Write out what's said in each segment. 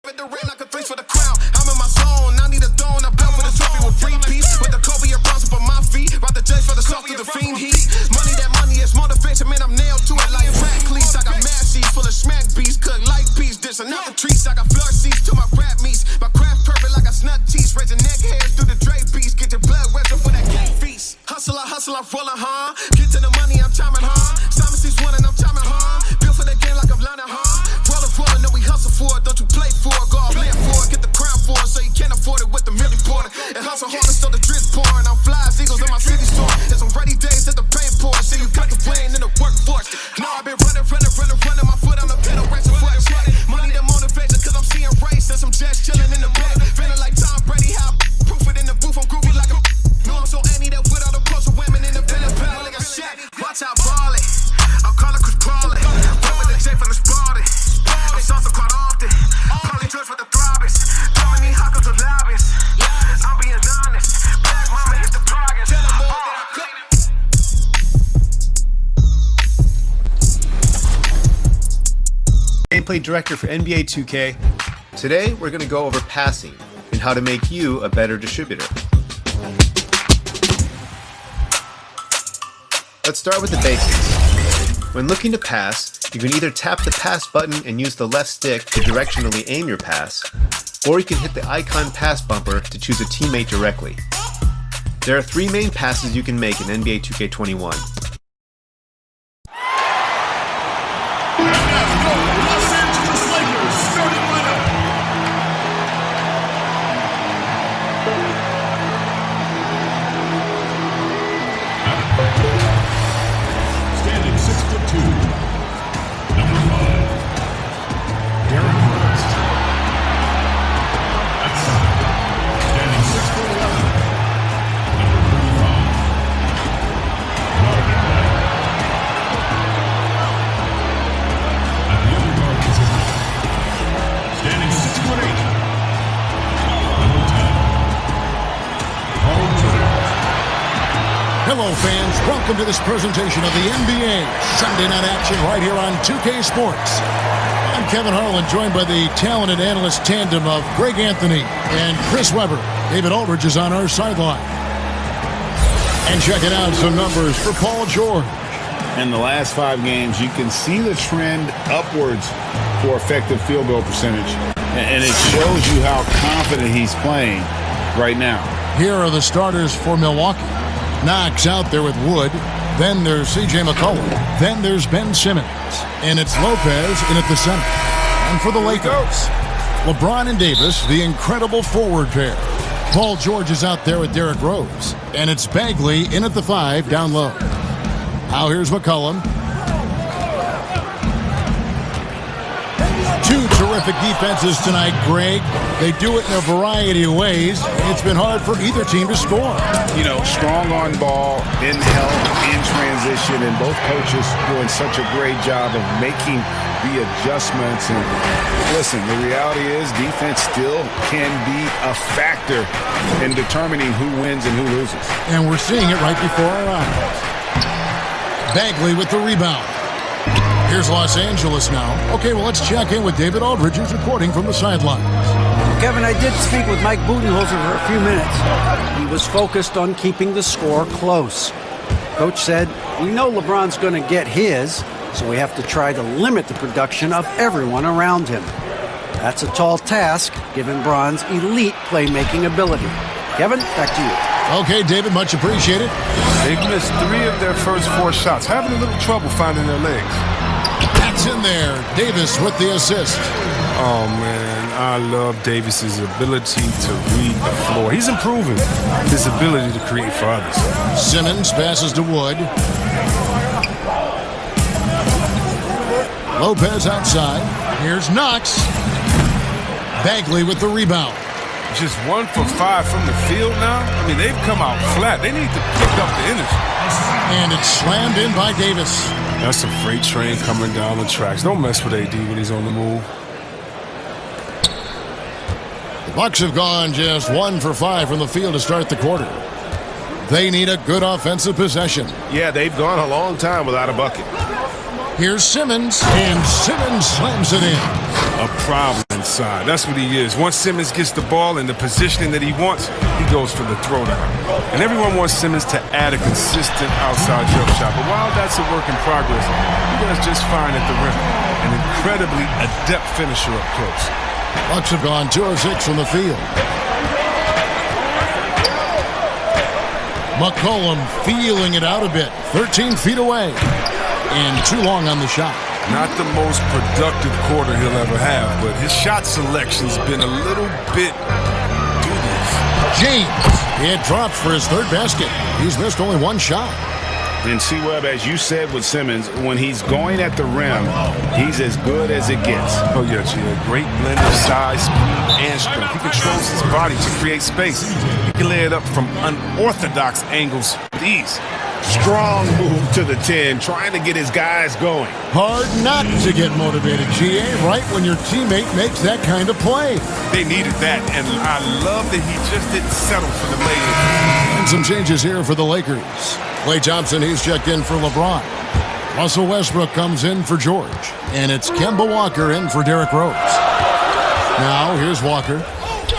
With the ring like a three for the crown. I'm in my zone. I need a throne. I'm built for the trophy with free peace. With the Kobe and Bronson for my feet. Rock the J for the soft to the fiend heat. Money, that money is motivation. Man, I'm nailed to it like track cleats. I got mad seeds full of smack beats. Cook like peas. Dish another treats. I got floor seats to my rap meats. My craft perfect like I snuck teeth. Raising neck hairs through the Dre beats. Get your blood wet for that cake feast. Hustle, I'm rolling, huh? Get to the money, I'm timing, huh? Simon sees one and I'm timing, huh? Built for the game like I'm London, huh? Rolling, no, we hustle for it. Don't you play for it, go all live for it. Get the crown for it, so you can't afford it with the Millie Porter. And hustle hard until the drip's pouring. I'm flies, eagles in my city store. There's some ready days that the pain pour. See, you got the plane in the workforce. No, I've been running. My foot on the pedal, racing for it. Money that motivation, cause I'm seeing race. And some jets chilling in the bed. Feeling like Tom Brady, how proof it in the booth. I'm groovy like a. No, I'm so Annie that with all the close women in the villa bell like a shack. Watch out, ballin'. I'm calling Chris Paulin'. Run with the J from the Spartan. I'm salsa quite often. Probably George for the throbbers. Dominique Huckles with lobbyists. I'm being honest. Black mama hit the target. Tell them all that I could. Gameplay director for NBA 2K. Today we're going to go over passing and how to make you a better distributor. Let's start with the basics. When looking to pass, you can either tap the pass button and use the left stick to directionally aim your pass, or you can hit the icon pass bumper to choose a teammate directly. There are three main passes you can make in NBA 2K21. Hello fans, welcome to this presentation of the NBA Sunday Night Action right here on 2K Sports. I'm Kevin Harlan, joined by the talented analyst tandem of Greg Anthony and Chris Webber. David Aldridge is on our sideline. And checking out some numbers for Paul George. In the last 5 games, you can see the trend upwards for effective field goal percentage. And it shows you how confident he's playing right now. Here are the starters for Milwaukee. Knox out there with Wood. Then there's C.J. McCollum. Then there's Ben Simmons. And it's Lopez in at the center. And for the Lakers, LeBron and Davis, the incredible forward pair. Paul George is out there with Derrick Rose. And it's Bagley in at the 5 down low. Now here's McCollum. Two terrific defenses tonight, Greg. They do it in a variety of ways. It's been hard for either team to score. You know, strong on ball, in help, in transition, and both coaches doing such a great job of making the adjustments. And listen, the reality is defense still can be a factor in determining who wins and who loses. And we're seeing it right before our eyes. Bagley with the rebound. Here's Los Angeles now. Okay, well, let's check in with David Aldridge, who's reporting from the sidelines. Kevin, I did speak with Mike Budenholzer for a few minutes. He was focused on keeping the score close. Coach said, we know LeBron's going to get his, so we have to try to limit the production of everyone around him. That's a tall task, given Bron's elite playmaking ability. Kevin, back to you. Okay, David, much appreciated. They've missed 3 of their first 4 shots, having a little trouble finding their legs. That's in there. Davis with the assist. Oh, man, I love Davis's ability to read the floor. He's improving his ability to create for others. Simmons passes to Wood. Lopez outside. Here's Knox. Bagley with the rebound. Just 1 for 5 from the field now. I mean, they've come out flat. They need to pick up the energy. And it's slammed in by Davis. That's a freight train coming down the tracks. Don't mess with AD when he's on the move. The Bucks have gone just 1 for 5 from the field to start the quarter. They need a good offensive possession. Yeah, they've gone a long time without a bucket. Here's Simmons, and Simmons slams it in. a problem inside. That's what he is. Once Simmons gets the ball in the positioning that he wants, he goes for the throwdown. And everyone wants Simmons to add a consistent outside jump shot. But while that's a work in progress, he does just fine at the rim. An incredibly adept finisher up close. Bucks have gone 2 of 6 from the field. McCollum feeling it out a bit. 13 feet away. And too long on the shot. Not the most productive quarter he'll ever have, but his shot selection's been a little bit dubious. James. It drops for his 3rd basket. He's missed only 1 shot. And C-Web, as you said with Simmons, when he's going at the rim, he's as good as it gets. Oh, yeah, G. A great blend of size and strength. He controls his body to create space. He can lay it up from unorthodox angles with ease. Strong move to the 10, trying to get his guys going. Hard not to get motivated, GA, right when your teammate makes that kind of play. They needed that, and I love that he just didn't settle for the lay-in. And some changes here for the Lakers. Klay Thompson, he's checked in for LeBron. Russell Westbrook comes in for George. And it's Kemba Walker in for Derrick Rose. Now, here's Walker.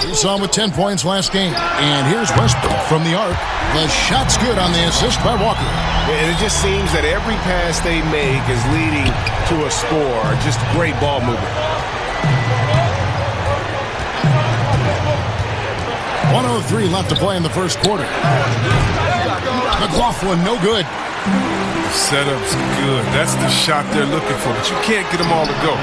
We saw him with 10 points last game. And here's Westbrook from the arc. The shot's good on the assist by Walker. And it just seems that every pass they make is leading to a score. Just great ball movement. 1:03 left to play in the first quarter. McLaughlin, no good. Setup's good. That's the shot they're looking for, but you can't get them all to go.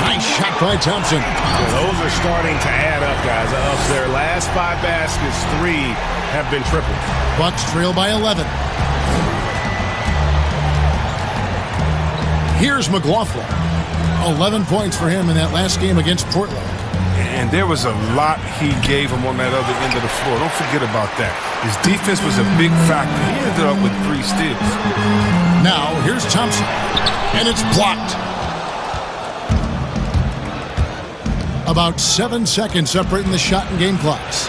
Nice shot by Thompson. Those are starting to add up, guys. Of their last 5 baskets, 3 have been tripled. Bucks trail by 11. Here's McLaughlin. 11 points for him in that last game against Portland. And there was a lot he gave him on that other end of the floor. Don't forget about that. His defense was a big factor. He ended up with 3 steals. Now, here's Thompson. And it's blocked. About 7 seconds separating the shot and game clocks.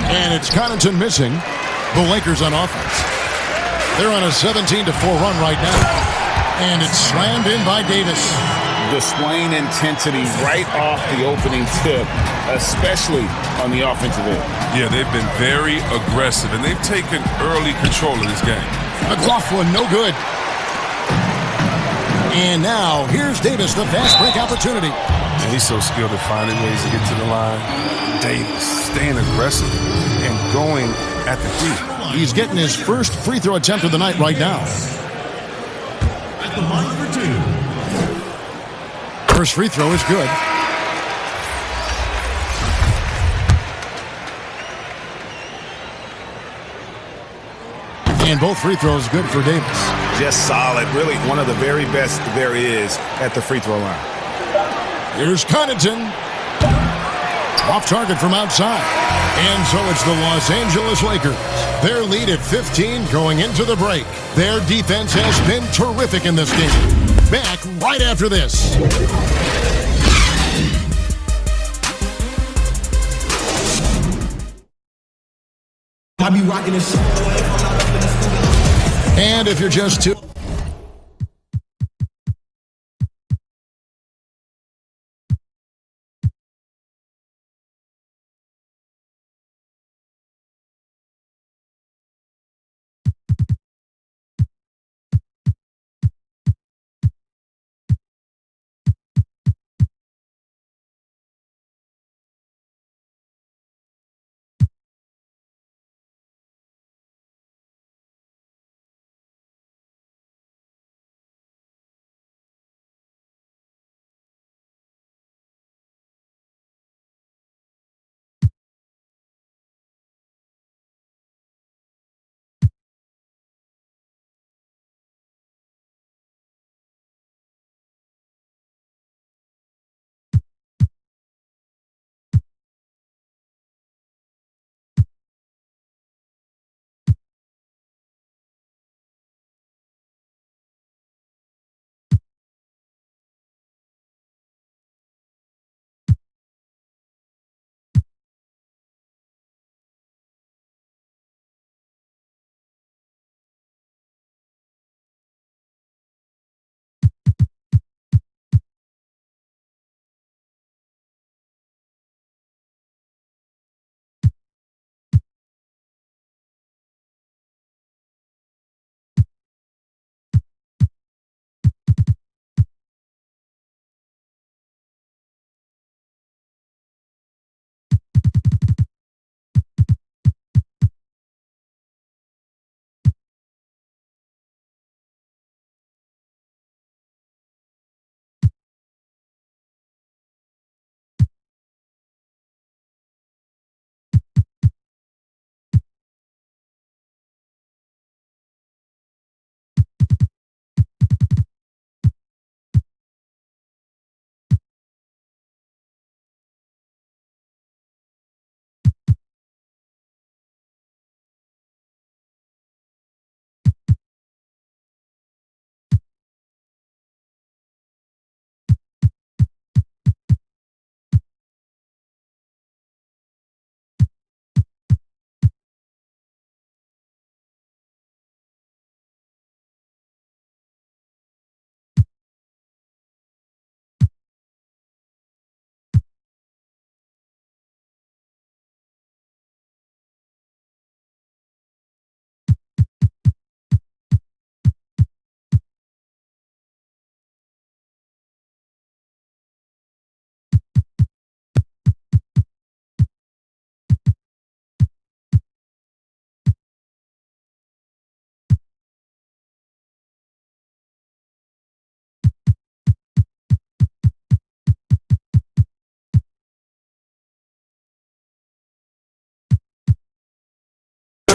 And it's Connaughton missing. The Lakers on offense. They're on a 17-4 run right now. And it's slammed in by Davis. Displaying intensity right off the opening tip, especially on the offensive end. Yeah, they've been very aggressive, and they've taken early control of this game. McLaughlin, no good. And now, here's Davis, the fast break opportunity. And he's so skilled at finding ways to get to the line. Davis staying aggressive and going at the deep. He's getting his first free throw attempt of the night right now. At the line for 2. First free throw is good. And both free throws good for Davis. Just solid. Really one of the very best there is at the free throw line. Here's Connaughton. Off target from outside. And so it's the Los Angeles Lakers. Their lead at 15 going into the break. Their defense has been terrific in this game. Back right after this. I be rocking this. And if you're just too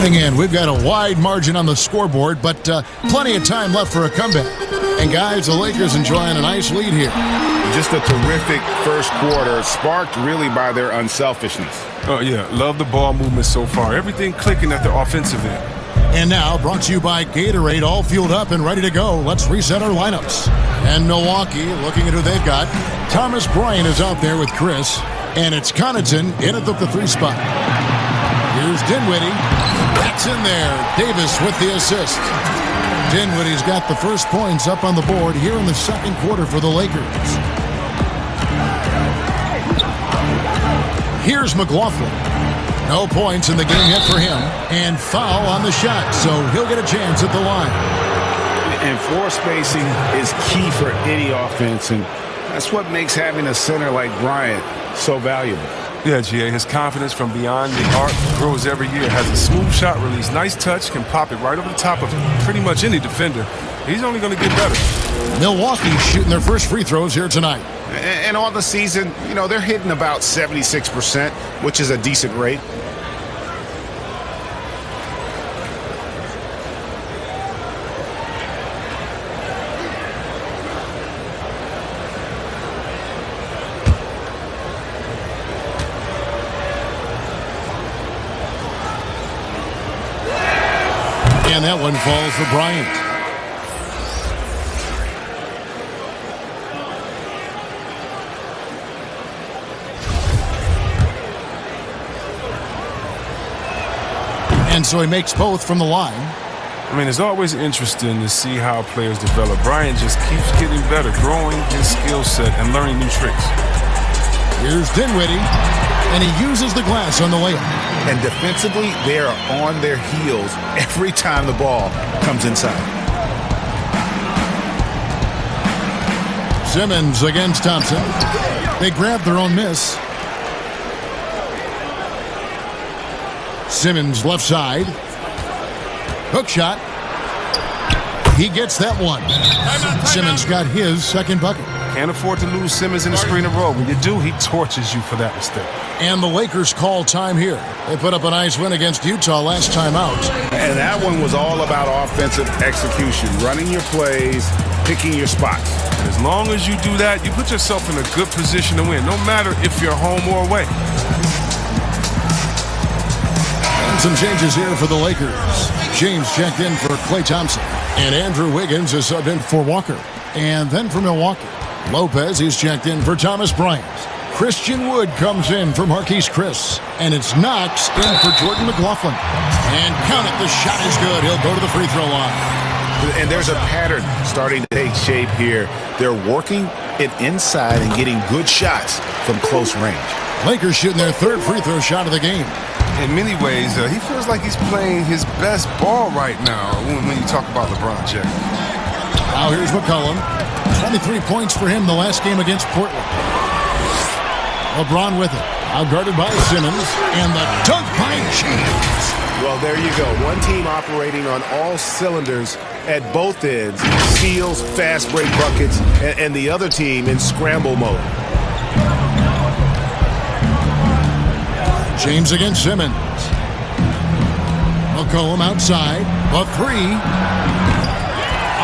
Coming in, we've got a wide margin on the scoreboard, but plenty of time left for a comeback. And guys, the Lakers enjoying a nice lead here. Just a terrific first quarter, sparked really by their unselfishness. Oh, yeah. Love the ball movement so far. Everything clicking at the offensive end. And now, brought to you by Gatorade, all fueled up and ready to go. Let's reset our lineups. And Milwaukee, looking at who they've got. Thomas Bryant is out there with Chris. And it's Connaughton in at the 3 spot. Here's Dinwiddie. That's in there. Davis with the assist. Dinwiddie's got the first points up on the board here in the second quarter for the Lakers. Here's McLaughlin. No points in the game yet for him. And foul on the shot, so he'll get a chance at the line. And floor spacing is key for any offense, and that's what makes having a center like Bryant so valuable. Yeah, GA, his confidence from beyond the arc grows every year. Has a smooth shot release, nice touch, can pop it right over the top of pretty much any defender. He's only going to get better. Milwaukee shooting their first free throws here tonight. And on the season, you know, they're hitting about 76%, which is a decent rate. And that one falls for Bryant. And so he makes both from the line. I mean, it's always interesting to see how players develop. Bryant just keeps getting better, growing his skill set and learning new tricks. Here's Dinwiddie, and he uses the glass on the layup. And defensively, they are on their heels every time the ball comes inside. Simmons against Thompson. They grab their own miss. Simmons left side. Hook shot. He gets that one. Simmons got his second bucket. Can't afford to lose Simmons in the screen of roll. When you do, he torches you for that mistake. And the Lakers call time here. They put up a nice win against Utah last time out. And that one was all about offensive execution, running your plays, picking your spots. And as long as you do that, you put yourself in a good position to win, no matter if you're home or away. And some changes here for the Lakers. James checked in for Klay Thompson. And Andrew Wiggins is subbed in for Walker. And then for Milwaukee, Lopez is checked in for Thomas Bryant. Christian Wood comes in for Marquise Chris. And it's Knox in for Jordan McLaughlin. And count it, the shot is good. He'll go to the free throw line. And there's a pattern starting to take shape here. They're working it inside and getting good shots from close range. Lakers shooting their third free throw shot of the game. In many ways, he feels like he's playing his best ball right now when you talk about LeBron James. Now here's McCollum. 23 points for him the last game against Portland. LeBron with it. Outguarded by Simmons. And the dunk by James. Well, there you go. One team operating on all cylinders at both ends. Steals, fast break buckets, and the other team in scramble mode. James against Simmons. McCollum outside. A three.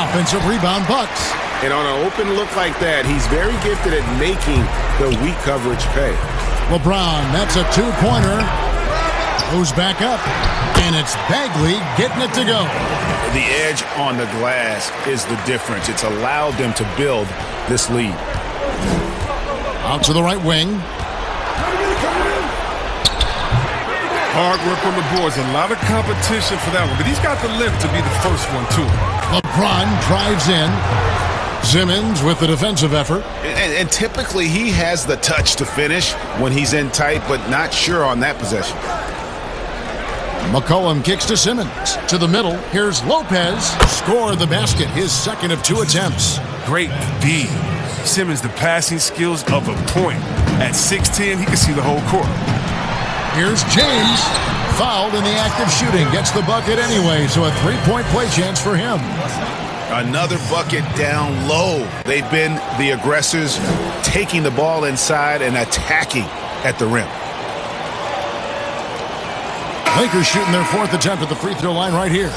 Offensive rebound, Bucks. And on an open look like that, he's very gifted at making the weak coverage pay. LeBron, that's a two-pointer. Goes back up. And it's Bagley getting it to go. The edge on the glass is the difference. It's allowed them to build this lead. Out to the right wing. Hard work on the boards. A lot of competition for that one. But he's got the lift to be the first one, too. LeBron drives in. Simmons with the defensive effort. And typically he has the touch to finish when he's in tight, but not sure on that possession. McCollum kicks to Simmons. To the middle. Here's Lopez. Score the basket. His second of 2 attempts. Great D. Simmons, the passing skills of a point. At 6'10", he can see the whole court. Here's James. Fouled in the act of shooting. Gets the bucket anyway, so a three-point play chance for him. Another bucket down low. They've been the aggressors, taking the ball inside and attacking at the rim. Lakers shooting their 4th attempt at the free throw line right here.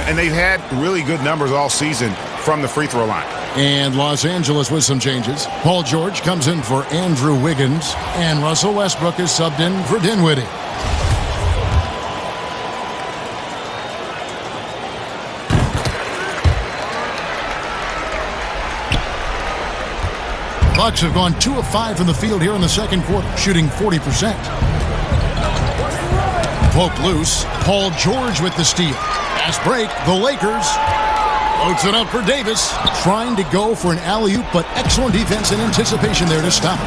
And they've had really good numbers all season from the free throw line. And Los Angeles with some changes. Paul George comes in for Andrew Wiggins. And Russell Westbrook is subbed in for Dinwiddie. Bucks have gone 2 of 5 from the field here in the second quarter, shooting 40%. Poke loose. Paul George with the steal. Fast break. The Lakers. Floats it up for Davis. Trying to go for an alley-oop, but excellent defense and anticipation there to stop.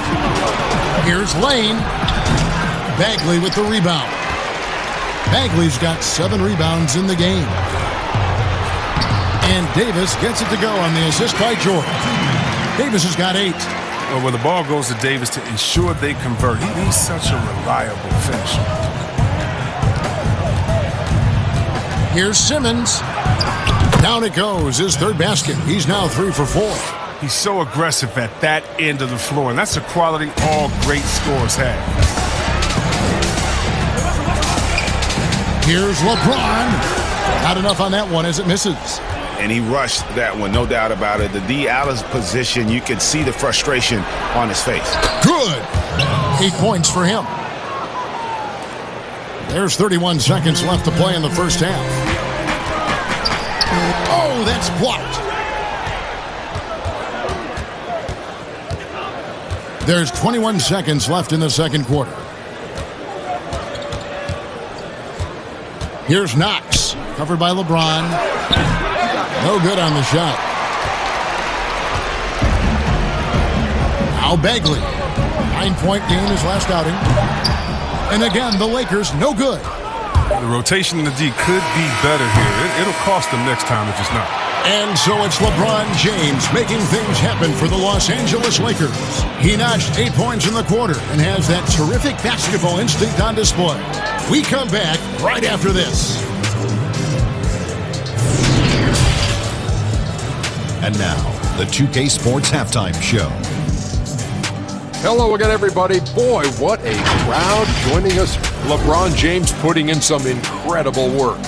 Here's Lane. Bagley with the rebound. Bagley's got 7 rebounds in the game. And Davis gets it to go on the assist by George. Davis has got 8. Well, when the ball goes to Davis to ensure they convert, he's such a reliable finisher. Here's Simmons. Down it goes, his 3rd basket. He's now 3 for 4. He's so aggressive at that end of the floor, and that's a quality all great scorers have. Here's LeBron. Not enough on that one as it misses. And he rushed that one, no doubt about it. The D. Allen's position, you could see the frustration on his face. Good. 8 points for him. There's 31 seconds left to play in the first half. Oh, that's blocked. There's 21 seconds left in the second quarter. Here's Knox, covered by LeBron. No good on the shot. Now Bagley. 9-point game his last outing. And again, the Lakers, no good. The rotation in the D could be better here. It'll cost them next time if it's not. And so it's LeBron James making things happen for the Los Angeles Lakers. He notched 8 points in the quarter and has that terrific basketball instinct on display. We come back right after this. And now, the 2K Sports Halftime Show. Hello again, everybody. Boy, what a crowd joining us. LeBron James putting in some incredible work.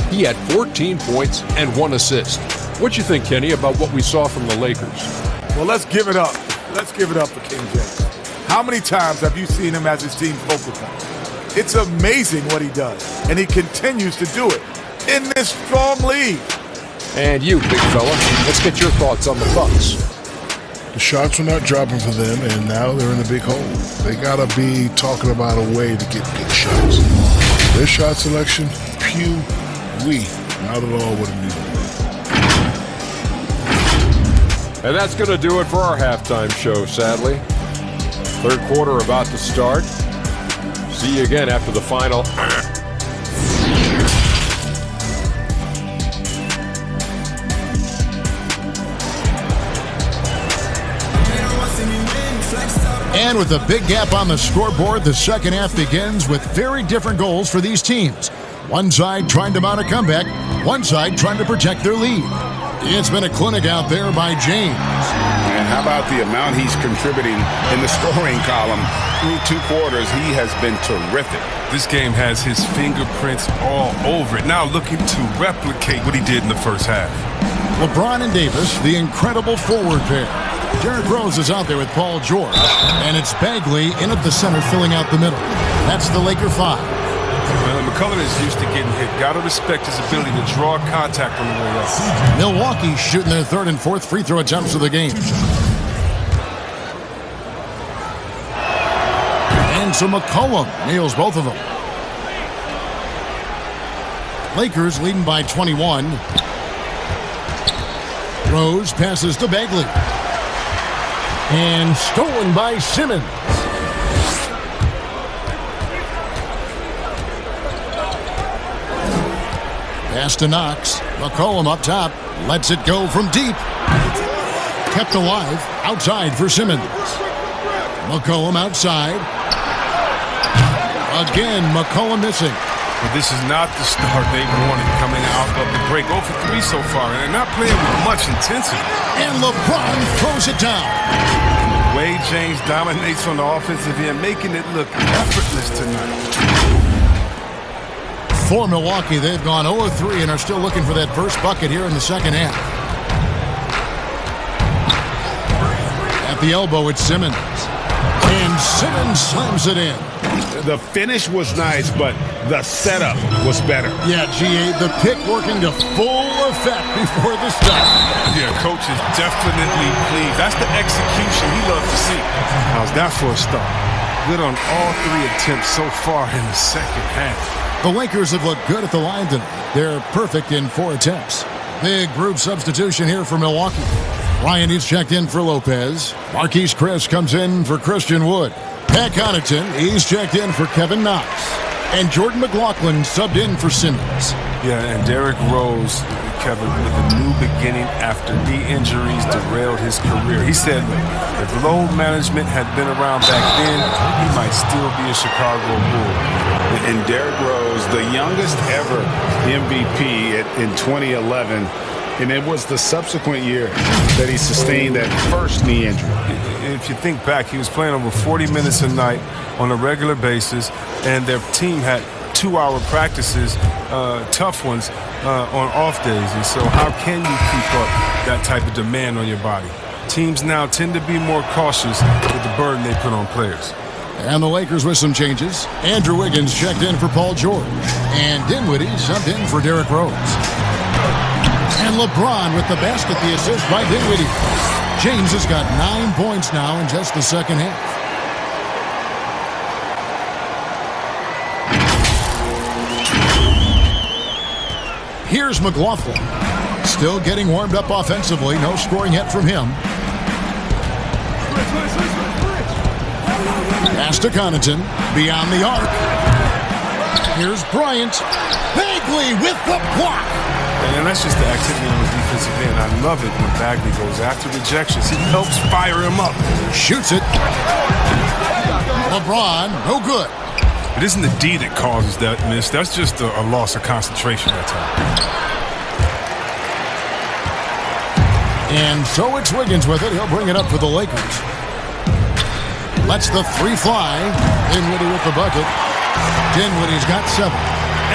He had 14 points and 1 assist. What you think, Kenny, about what we saw from the Lakers? Well, let's give it up. Let's give it up for King James. How many times have you seen him as his team's focal point? It's amazing what he does, and he continues to do it in this strong league. And you, big fella, let's get your thoughts on the Bucks. The shots were not dropping for them, and now they're in a big hole. They got to be talking about a way to get good shots. Their shot selection, not at all what it needed. And that's going to do it for our halftime show, sadly. Third quarter about to start. See you again after the final. And with a big gap on the scoreboard, the second half begins with very different goals for these teams. One side trying to mount a comeback, one side trying to protect their lead. It's been a clinic out there by James. And how about the amount he's contributing in the scoring column through 2 quarters? He has been terrific. This game has his fingerprints all over it. Now looking to replicate what he did in the first half. LeBron and Davis, the incredible forward pair. Derrick Rose is out there with Paul George. And it's Bagley in at the center filling out the middle. That's the Laker 5. Well, McCullough is used to getting hit. Got to respect his ability to draw contact on the way up. Milwaukee shooting their 3rd and 4th free throw attempts of the game. And so McCollum nails both of them. Lakers leading by 21. Rose passes to Bagley. And stolen by Simmons. Pass to Knox. McCollum up top. Lets it go from deep. Kept alive. Outside for Simmons. McCollum outside. Again, McCollum missing. But this is not the start they wanted coming out of the break. 0 for 3 so far, and they're not playing with much intensity. And LeBron throws it down. The way James dominates on the offensive end, making it look effortless tonight. For Milwaukee, they've gone 0-3 and are still looking for that first bucket here in the second half. At the elbow, it's Simmons. And Simmons slams it in. The finish was nice, but the setup was better. Yeah, GA, the pick working to full effect before the start. Yeah, coach is definitely pleased. That's the execution he loves to see. How's that for a start? Good on all 3 attempts so far in the second half. The Lakers have looked good at the line tonight. They're perfect in 4 attempts. Big group substitution here for Milwaukee. Ryan is checked in for Lopez. Marquise Chris comes in for Christian Wood. Pat Connaughton, he's checked in for Kevin Knox. And Jordan McLaughlin subbed in for Simmons. Yeah, and Derrick Rose, Kevin, with a new beginning after knee injuries derailed his career. He said, if load management had been around back then, he might still be a Chicago Bull. And Derrick Rose, the youngest ever MVP in 2011, and it was the subsequent year that he sustained that first knee injury. If you think back, he was playing over 40 minutes a night on a regular basis, and their team had 2-hour practices, tough ones, on off days. And so how can you keep up that type of demand on your body? Teams now tend to be more cautious with the burden they put on players. And the Lakers with some changes. Andrew Wiggins checked in for Paul George. And Dinwiddie subbed in for Derrick Rose. And LeBron with the basket, the assist by Dinwiddie. James has got 9 points now in just the second half. Here's McLaughlin. Still getting warmed up offensively. No scoring yet from him. Pass to Connaughton. Beyond the arc. Here's Bryant. Bagley with the block. And that's just the activity on the defensive end. I love it when Bagley goes after rejections. It helps fire him up. Shoots it. LeBron, no good. It isn't the D that causes that miss. That's just a loss of concentration that time. And so it's Wiggins with it. He'll bring it up for the Lakers. Lets the 3 fly. Dinwiddie with the bucket. Dinwiddie's got 7.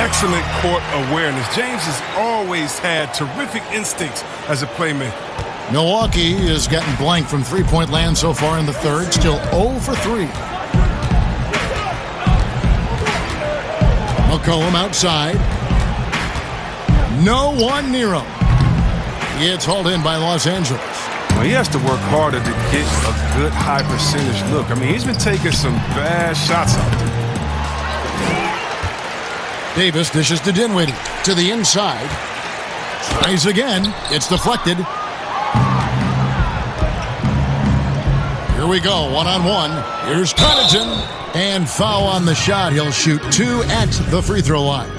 Excellent court awareness. James has always had terrific instincts as a playmaker. Milwaukee has gotten blank from three-point land so far in the third. Still 0 for 3. McCollum outside. No one near him. It's hauled in by Los Angeles. Well, he has to work harder to get a good high percentage look. I mean, he's been taking some bad shots out there. Davis dishes to Dinwiddie. To the inside. Tries again. It's deflected. Here we go. 1-on-1. Here's Connaughton. And foul on the shot. He'll shoot 2 at the free throw line.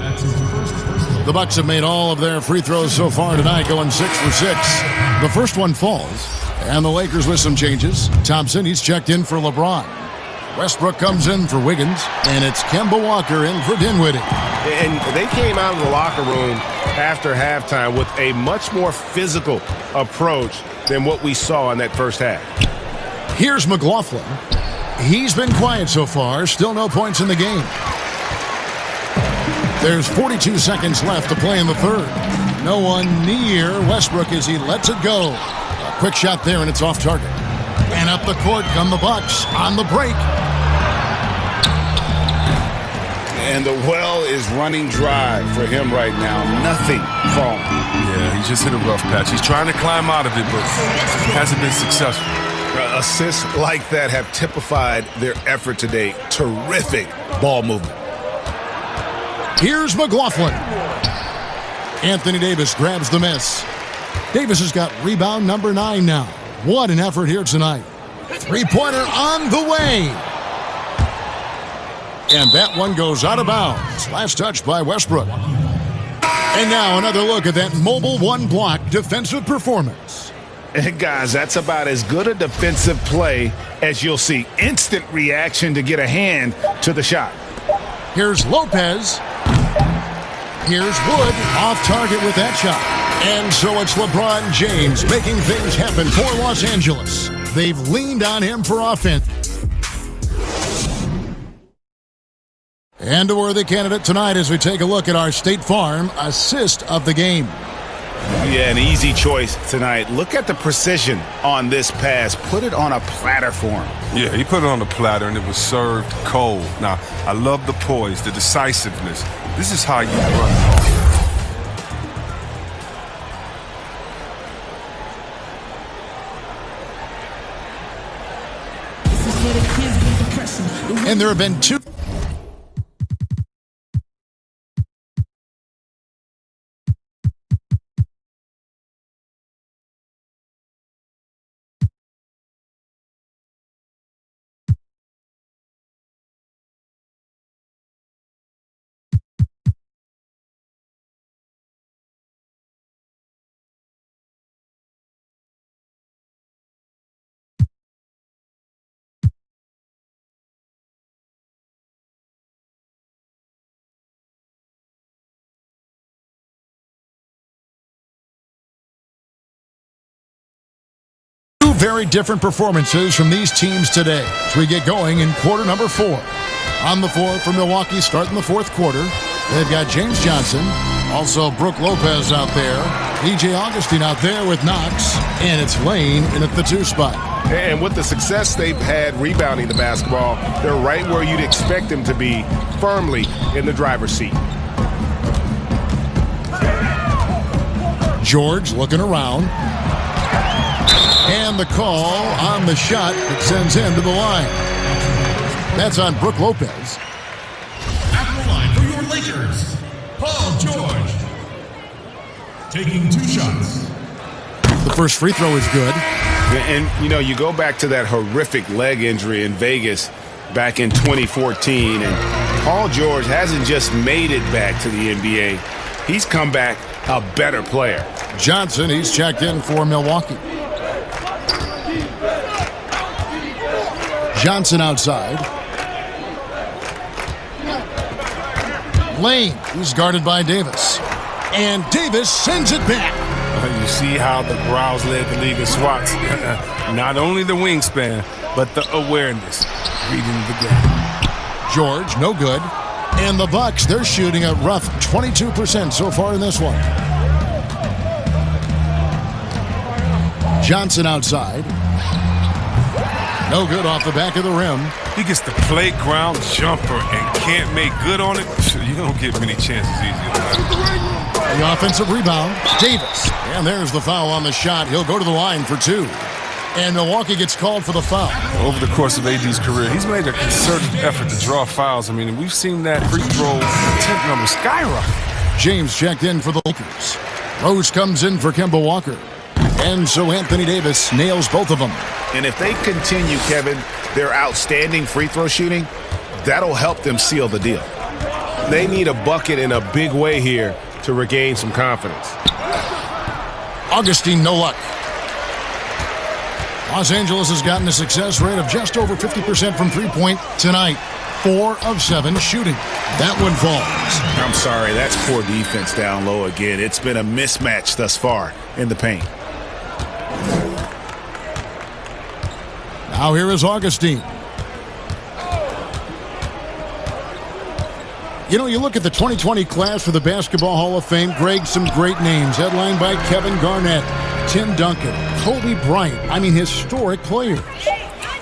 The Bucks have made all of their free throws so far tonight, going 6 for 6. The first one falls. And the Lakers with some changes. Thompson, he's checked in for LeBron. Westbrook comes in for Wiggins. And it's Kemba Walker in for Dinwiddie. And they came out of the locker room after halftime with a much more physical approach than what we saw in that first half. Here's McLaughlin. He's been quiet so far. Still no points in the game. There's 42 seconds left to play in the third. No one near Westbrook as he lets it go. A quick shot there, and it's off target. And up the court come the Bucks on the break. And the well is running dry for him right now. Nothing falling. Yeah, he just hit a rough patch. He's trying to climb out of it, but hasn't been successful. Assists like that have typified their effort today. Terrific ball movement. Here's McLaughlin. Anthony Davis grabs the miss. Davis has got rebound number 9 now. What an effort here tonight. Three-pointer on the way. And that one goes out of bounds. Last touch by Westbrook. And now another look at that mobile one-block defensive performance. And guys, that's about as good a defensive play as you'll see. Instant reaction to get a hand to the shot. Here's Lopez. Here's Wood off target with that shot. And so it's LeBron James making things happen for Los Angeles. They've leaned on him for offense. And a worthy candidate tonight as we take a look at our State Farm assist of the game. Yeah, an easy choice tonight. Look at the precision on this pass. Put it on a platter for him. Yeah, he put it on the platter, and it was served cold. Now, I love the poise, the decisiveness. This is how you run it off. And there have been two. Very different performances from these teams today as we get going in quarter number 4. On the floor for Milwaukee starting the fourth quarter, they've got James Johnson, also Brook Lopez out there, DJ Augustine out there with Knox, and it's Lane in at the 2 spot. And with the success they've had rebounding the basketball, they're right where you'd expect them to be, firmly in the driver's seat. George looking around. And the call on the shot that sends him to the line. That's on Brook Lopez. At the line for your Lakers, Paul George. Taking 2 shots. The first free throw is good. And, you know, you go back to that horrific leg injury in Vegas back in 2014, and Paul George hasn't just made it back to the NBA. He's come back a better player. Johnson, he's checked in for Milwaukee. Johnson outside. Lane, he's guarded by Davis. And Davis sends it back. You see how the Browns led the league in swats. Not only the wingspan, but the awareness. Reading the game. George, no good. And the Bucks, they're shooting a rough 22% so far in this one. Johnson outside. No good off the back of the rim. He gets the playground jumper and can't make good on it. You don't get many chances easy. The offensive rebound, Davis. And there's the foul on the shot. He'll go to the line for 2. And Milwaukee gets called for the foul. Over the course of AD's career, he's made a concerted effort to draw fouls. I mean, we've seen that free throw attempt number skyrocket. James checked in for the Lakers. Rose comes in for Kemba Walker. And so Anthony Davis nails both of them. And if they continue, Kevin, their outstanding free throw shooting, that'll help them seal the deal. They need a bucket in a big way here to regain some confidence. Augustine, no luck. Los Angeles has gotten a success rate of just over 50% from three-point tonight. 4 of 7 shooting. That one falls. I'm sorry, that's poor defense down low again. It's been a mismatch thus far in the paint. Now here is Augustine. You know, you look at the 2020 class for the Basketball Hall of Fame, Greg, some great names, headlined by Kevin Garnett, Tim Duncan, Kobe Bryant. I mean, historic players.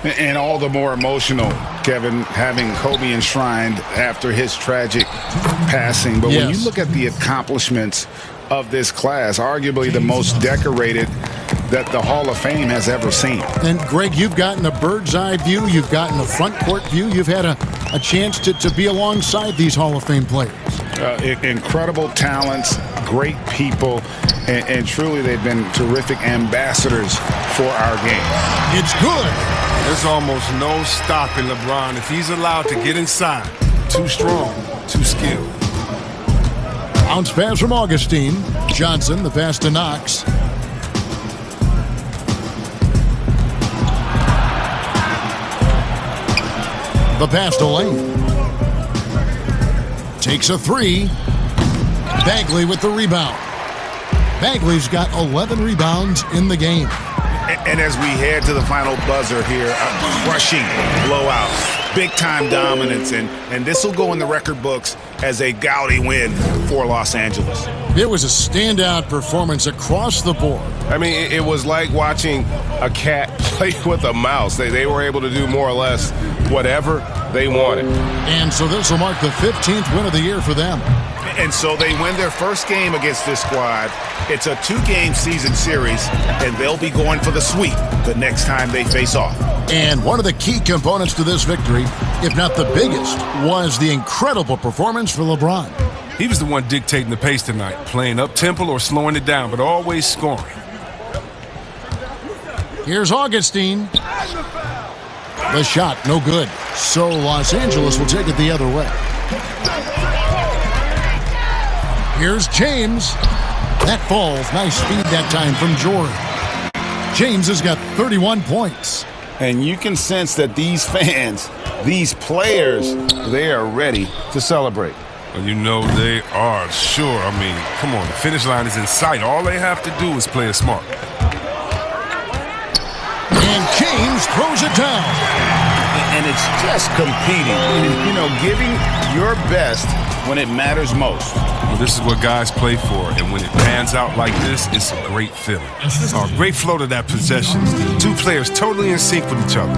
And all the more emotional, Kevin, having Kobe enshrined after his tragic passing. But when you look at the accomplishments of this class, arguably the most decorated that the Hall of Fame has ever seen. And, Greg, you've gotten a bird's eye view. You've gotten a front court view. You've had a chance to be alongside these Hall of Fame players. Incredible talents, great people, and truly they've been terrific ambassadors for our game. It's good. There's almost no stopping LeBron if he's allowed to get inside. Too strong, too skilled. Bounce pass from Augustine. Johnson, the pass to Knox. The pass to Lane. Takes a 3. Bagley with the rebound. Bagley's got 11 rebounds in the game. And as we head to the final buzzer here, a crushing blowout big-time dominance, and this will go in the record books as a gaudy win for Los Angeles. It was a standout performance across the board. I mean, it was like watching a cat play with a mouse. They were able to do more or less whatever they wanted. And so this will mark the 15th win of the year for them. And so they win their first game against this squad. It's a 2-game season series, and they'll be going for the sweep the next time they face off. And one of the key components to this victory, if not the biggest, was the incredible performance for LeBron. He was the one dictating the pace tonight, playing up-tempo or slowing it down, but always scoring. Here's Augustine. The shot, no good. So Los Angeles will take it the other way. Here's James. That falls. Nice speed that time from George. James has got 31 points. And you can sense that these fans, these players, they are ready to celebrate. Well, you know they are, sure. I mean, come on, the finish line is in sight. All they have to do is play it smart. And James throws it down. And it's just competing, you know, giving your best when it matters most. Well, this is what guys play for, and when it pans out like this, it's a great feeling. Great flow to that possession. Two players totally in sync with each other.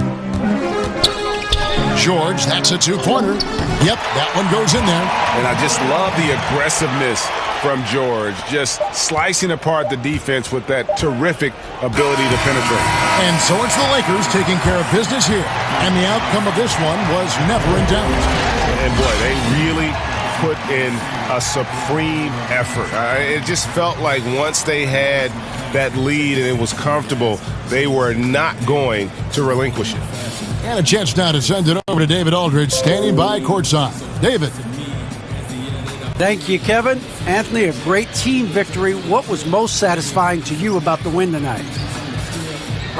George, that's a two-pointer. Yep, that one goes in there. And I just love the aggressiveness from George, just slicing apart the defense with that terrific ability to penetrate. And so it's the Lakers taking care of business here. And the outcome of this one was never in doubt. And boy, they really put in a supreme effort. It just felt like once they had that lead and it was comfortable, they were not going to relinquish it. And a chance now to send it over to David Aldridge, standing by courtside. David. Thank you, Kevin. Anthony, a great team victory. What was most satisfying to you about the win tonight?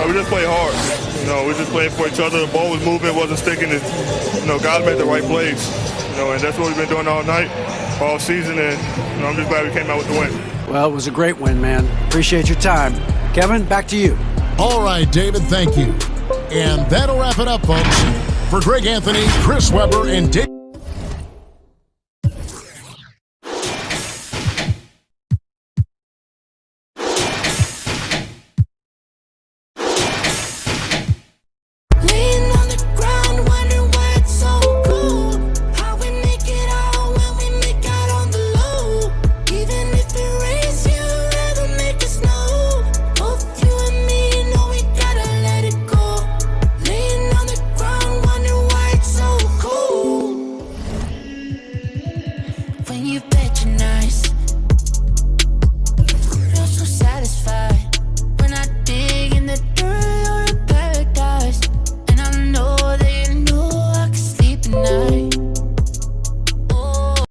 We just played hard. You know, we just played for each other. The ball was moving, wasn't sticking. And, you know, guys made the right plays. You know, and that's what we've been doing all night, all season. And, you know, I'm just glad we came out with the win. Well, it was a great win, man. Appreciate your time. Kevin, back to you. All right, David, thank you. And that'll wrap it up, folks. For Greg Anthony, Chris Webber, and Dave.